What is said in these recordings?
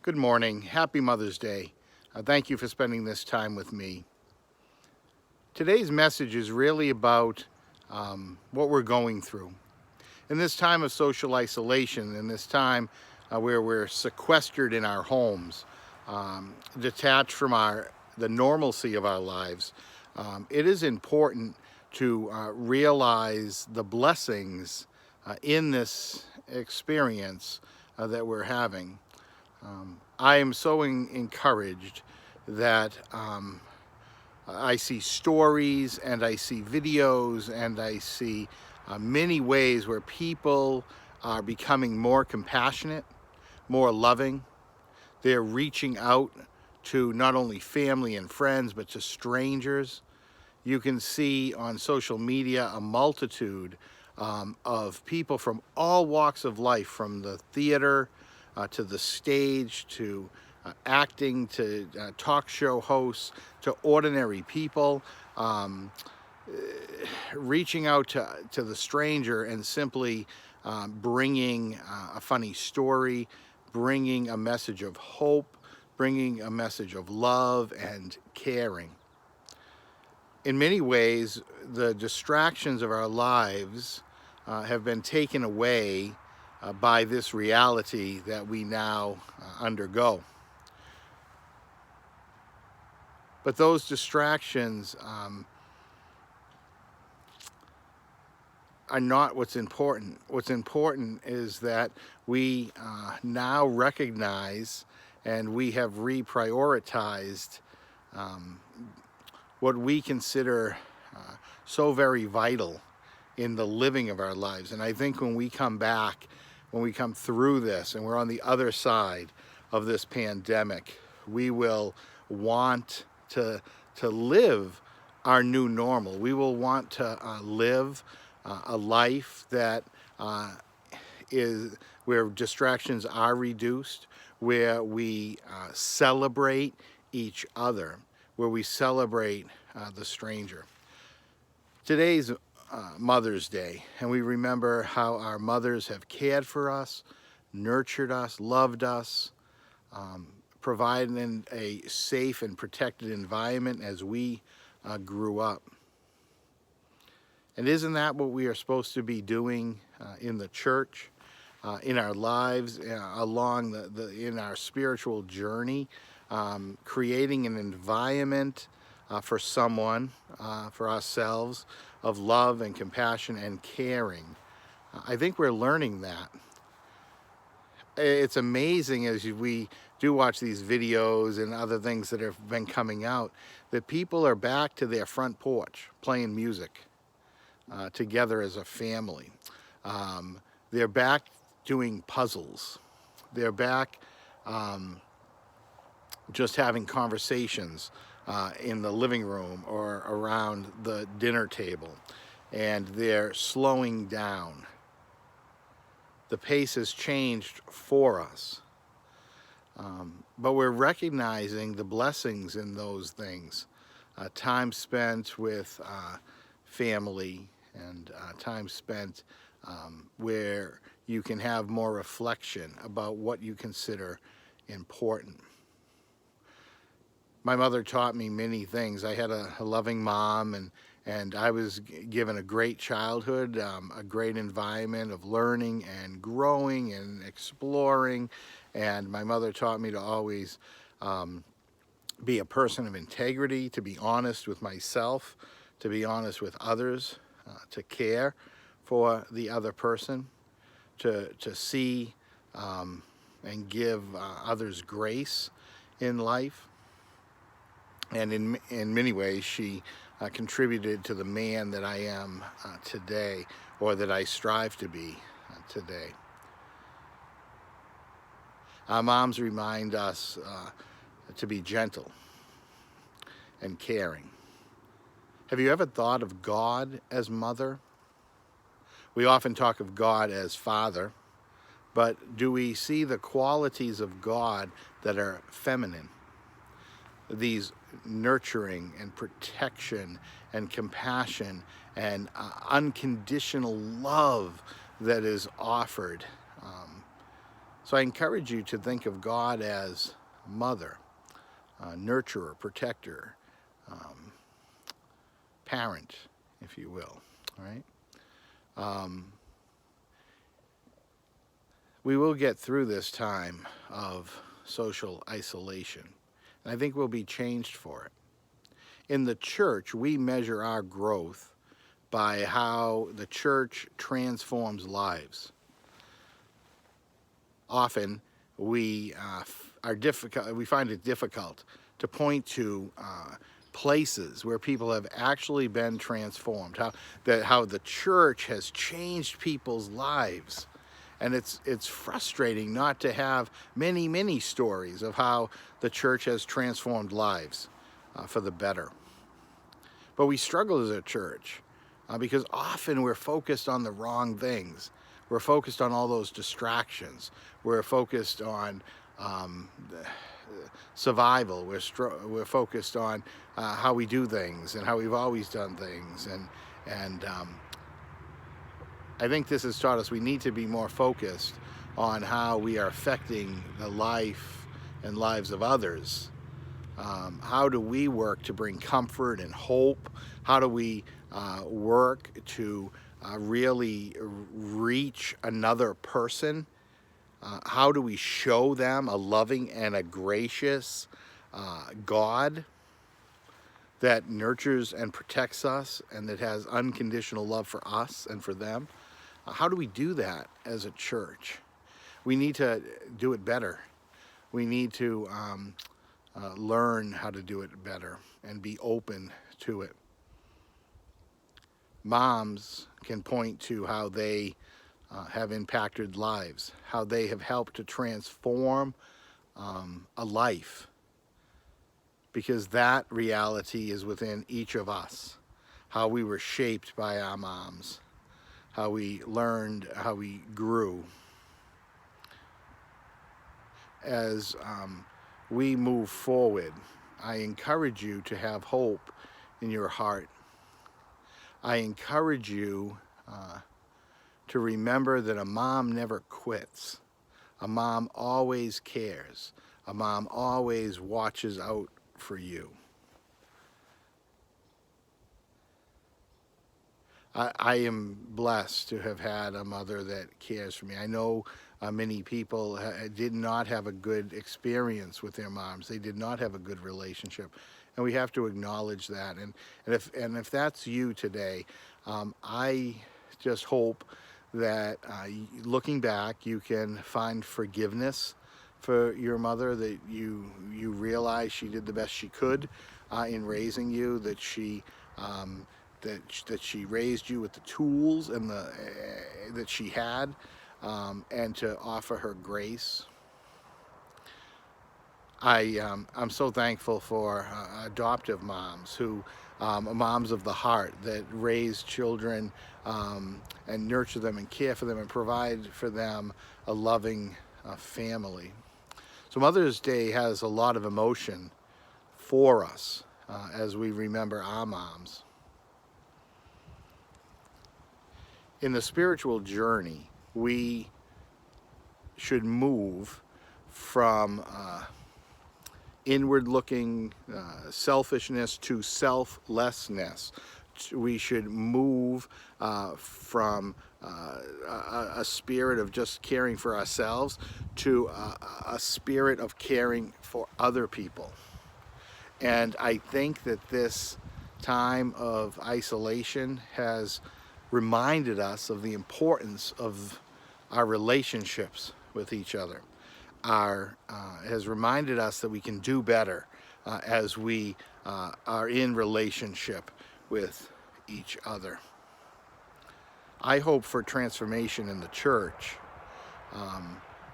Good morning. Happy Mother's Day. Thank you for spending this time with me. Today's message is really about what we're going through. In this time of social isolation, in this time where we're sequestered in our homes, detached from the normalcy of our lives, it is important to realize the blessings in this experience that we're having. I am so encouraged that I see stories and I see videos and I see many ways where people are becoming more compassionate, more loving. They're reaching out to not only family and friends, but to strangers. You can see on social media a multitude of people from all walks of life, from the theater to the stage, to acting, to talk show hosts, to ordinary people, reaching out to the stranger and simply bringing a funny story, bringing a message of hope, bringing a message of love and caring. In many ways, the distractions of our lives have been taken away by this reality that we now undergo. But those distractions are not what's important. What's important is that we now recognize and we have reprioritized what we consider so very vital in the living of our lives. And I think when we come back, when we come through this and we're on the other side of this pandemic, we will want to live our new normal. We will want to live a life that is where distractions are reduced, where we celebrate each other, where we celebrate the stranger. Today's Mother's Day, and we remember how our mothers have cared for us, nurtured us, loved us, providing a safe and protected environment as we grew up. And isn't that what we are supposed to be doing in the church, in our lives, along in our spiritual journey, creating an environment for someone, for ourselves, of love and compassion and caring? I think we're learning that. It's amazing as we do watch these videos and other things that have been coming out, that people are back to their front porch playing music together as a family. They're back doing puzzles. They're back just having conversations in the living room or around the dinner table. And they're slowing down. The pace has changed for us. But we're recognizing the blessings in those things. Time spent with family and time spent where you can have more reflection about what you consider important. My mother taught me many things. I had a loving mom, and I was given a great childhood, a great environment of learning and growing and exploring. And my mother taught me to always be a person of integrity, to be honest with myself, to be honest with others, to care for the other person, to see and give others grace in life. And in many ways, she contributed to the man that I am today, or that I strive to be today. Our moms remind us to be gentle and caring. Have you ever thought of God as mother? We often talk of God as father, but do we see the qualities of God that are feminine? These nurturing and protection and compassion and unconditional love that is offered So I encourage you to think of God as mother, nurturer, protector, um, parent, if you will. All right. We will get through this time of social isolation, and I think we'll be changed for it. In the church, we measure our growth by how the church transforms lives. Often, we find it difficult to point to places where people have actually been transformed, how the church has changed people's lives. And it's frustrating not to have many stories of how the church has transformed lives for the better. But we struggle as a church because often we're focused on the wrong things. We're focused on all those distractions. We're focused on survival. We're focused on how we do things and how we've always done things. And I think this has taught us we need to be more focused on how we are affecting the life and lives of others. How do we work to bring comfort and hope? How do we work to really reach another person? How do we show them a loving and a gracious God that nurtures and protects us and that has unconditional love for us and for them? How do we do that as a church? We need to do it better. We need to learn how to do it better and be open to it. Moms can point to how they have impacted lives, how they have helped to transform a life, because that reality is within each of us, how we were shaped by our moms, how we learned, how we grew. As we move forward, I encourage you to have hope in your heart. I encourage you to remember that a mom never quits. A mom always cares. A mom always watches out for you. I am blessed to have had a mother that cares for me. I know many people did not have a good experience with their moms. They did not have a good relationship, and we have to acknowledge that. And if that's you today, I just hope that looking back, you can find forgiveness for your mother, that you realize she did the best she could in raising you, that she that she raised you with the tools and that she had, and to offer her grace. I'm so thankful for adoptive moms who moms of the heart that raise children and nurture them and care for them and provide for them a loving family. So Mother's Day has a lot of emotion for us as we remember our moms. In the spiritual journey, we should move from inward-looking selfishness to selflessness. We should move from a spirit of just caring for ourselves to a spirit of caring for other people. And I think that this time of isolation has reminded us of the importance of our relationships with each other. Has reminded us that we can do better as we are in relationship with each other. I hope for transformation in the church,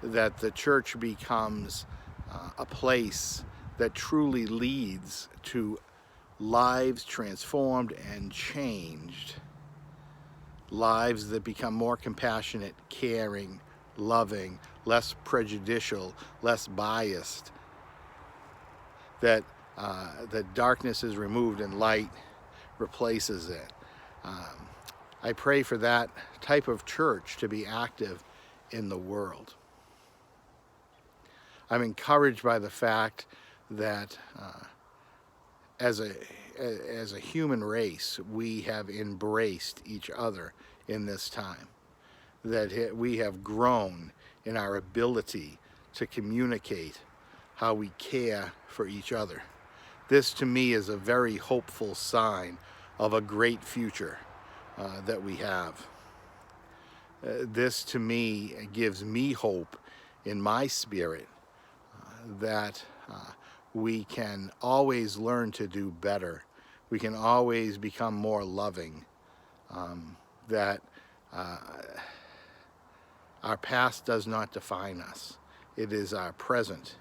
that the church becomes a place that truly leads to lives transformed and changed. Lives that become more compassionate, caring, loving, less prejudicial, less biased. That darkness is removed and light replaces it. I pray for that type of church to be active in the world. I'm encouraged by the fact that as a human race, we have embraced each other in this time, that we have grown in our ability to communicate how we care for each other. This to me is a very hopeful sign of a great future that we have. This to me gives me hope in my spirit that we can always learn to do better. We can always become more loving. That our past does not define us. It is our present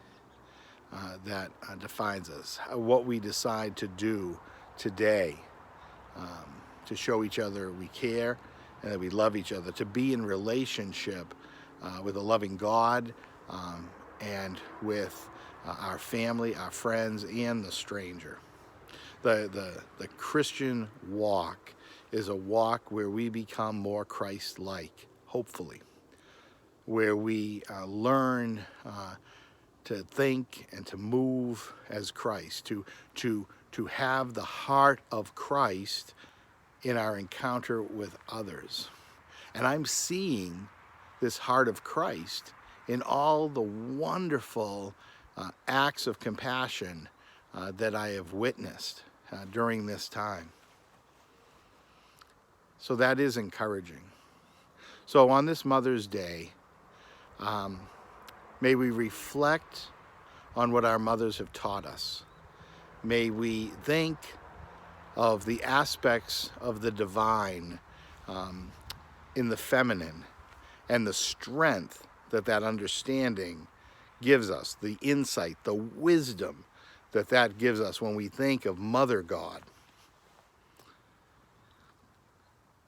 that defines us. What we decide to do today to show each other we care and that we love each other, to be in relationship with a loving God and with our family, our friends, and the stranger. The Christian walk is a walk where we become more Christ-like, hopefully, where we learn to think and to move as Christ, to have the heart of Christ in our encounter with others. And I'm seeing this heart of Christ in all the wonderful acts of compassion that I have witnessed during this time. So that is encouraging. So on this Mother's Day, may we reflect on what our mothers have taught us. May we think of the aspects of the divine in the feminine and the strength that that understanding gives us, the insight, the wisdom that that gives us when we think of Mother God.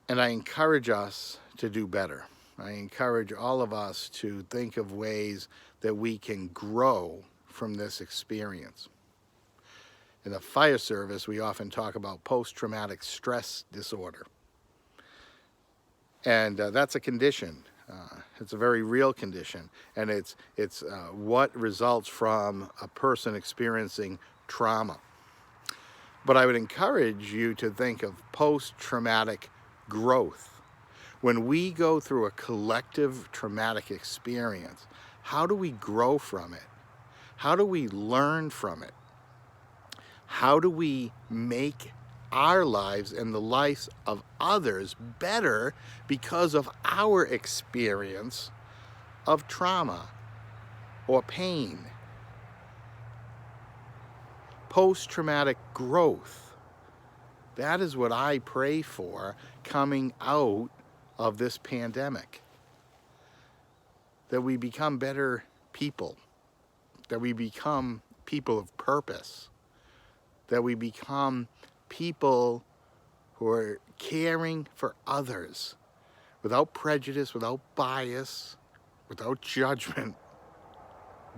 And I encourage us to do better. I encourage all of us to think of ways that we can grow from this experience. In the fire service, we often talk about post-traumatic stress disorder. And that's a condition. It's a very real condition. And it's what results from a person experiencing trauma. But I would encourage you to think of post-traumatic growth. When we go through a collective traumatic experience, how do we grow from it? How do we learn from it? How do we make our lives and the lives of others better because of our experience of trauma or pain? Post-traumatic growth. That is what I pray for coming out of this pandemic. That we become better people. That we become people of purpose. That we become people who are caring for others without prejudice, without bias, without judgment,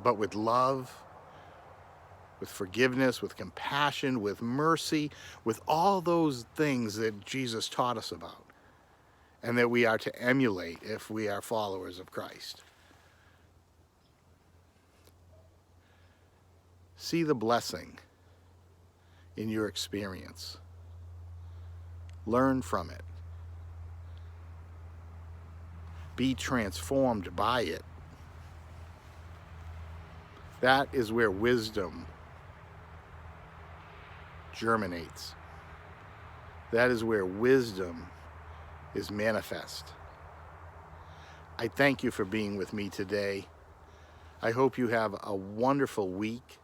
but with love, with forgiveness, with compassion, with mercy, with all those things that Jesus taught us about and that we are to emulate if we are followers of Christ. See the blessing in your experience. Learn from it. Be transformed by it. That is where wisdom germinates. That is where wisdom is manifest. I thank you for being with me today. I hope you have a wonderful week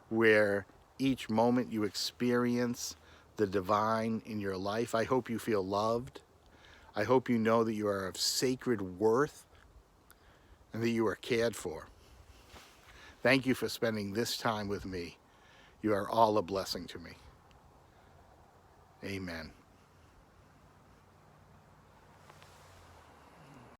where each moment you experience the divine in your life. I hope you feel loved. I hope you know that you are of sacred worth and that you are cared for. Thank you for spending this time with me. You are all a blessing to me. Amen.